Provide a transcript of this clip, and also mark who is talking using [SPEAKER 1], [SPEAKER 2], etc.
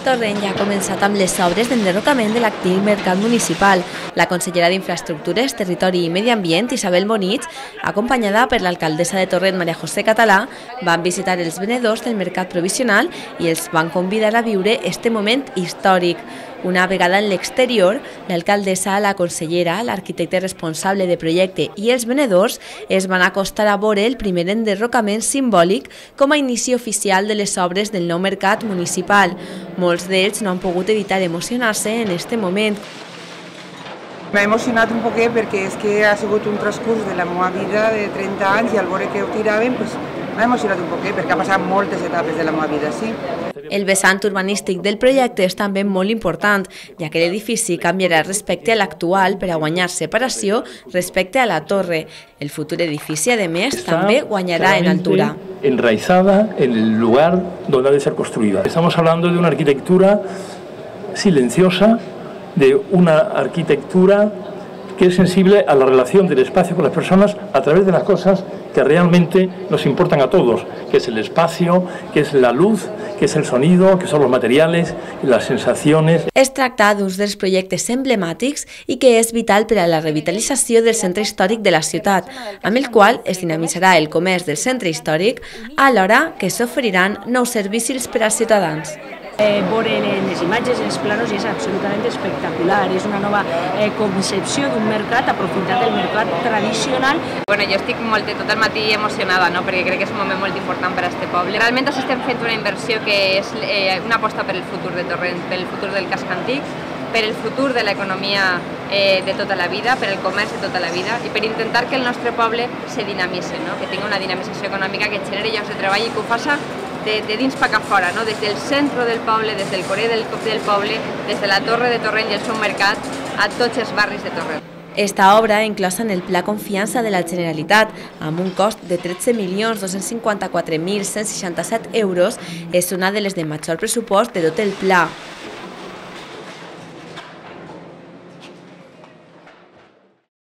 [SPEAKER 1] Torrent ja ha començat amb les obres d'enderrocament de l'actiu mercat municipal. La consellera d'Infraestructures, Territori i Medi Ambient, Isabel Bonich, acompanyada per l'alcaldessa de Torrent, Maria José Català, van visitar els venedors del mercat provisional i els van convidar a viure este moment històric. Una vegada en l'exterior, l'alcaldessa, la consellera, l'arquitecte responsable de projecte i els venedors es van acostar a veure el primer enderrocament simbòlic com a inici oficial de les obres del nou mercat municipal. Molts d'ells no han pogut evitar emocionar-se en este moment.
[SPEAKER 2] M'ha emocionat un poquet perquè és que ha sigut un transcurs de la meva vida de 30 anys i al veure que ho tiraven m'ha emocionat un poquet perquè ha passat moltes etapes de la meva vida, sí.
[SPEAKER 1] El vessant urbanístic del projecte és també molt important, ja que l'edifici canviarà respecte a l'actual per a guanyar separació respecte a la torre. El futur edifici, a més, també guanyarà en altura.
[SPEAKER 3] Enraizada en el lugar donde ha de ser construida. Estamos hablando de una arquitectura silenciosa, de una arquitectura que es sensible a la relación del espacio con las personas a través de las cosas que realmente nos importan a todos, que es el espacio, que es la luz, que es el sonido, que son los materiales, las sensaciones.
[SPEAKER 1] Es tracta d'uns dels projectes emblemàtics i que és vital per a la revitalització del centre històric de la ciutat, amb el qual es dinamitzarà el comerç del centre històric, alhora que s'oferiran nous servicis per als ciutadans.
[SPEAKER 4] Veure les imatges, els planos, és absolutament espectacular. És una nova concepció d'un mercat, aprofitat del mercat tradicional.
[SPEAKER 5] Jo estic tot el matí emocionada, perquè crec que és un moment molt important per a aquest poble. Realment estem fent una inversió que és una aposta per el futur de Torrent, per el futur del casc antic, per el futur de l'economia de tota la vida, per el comerç de tota la vida i per intentar que el nostre poble se dinamitzi, que tingui una dinamització econòmica que generi llocs de treball i que ho faci de dins cap a fora, des del centre del poble, des del corer del poble, des de la torre de Torrent i el seu mercat, a tots els barris de Torrent.
[SPEAKER 1] Esta obra, inclosa en el Pla Confiança de la Generalitat, amb un cost de 13.254.167 euros, és una de les de major pressupost de tot el pla.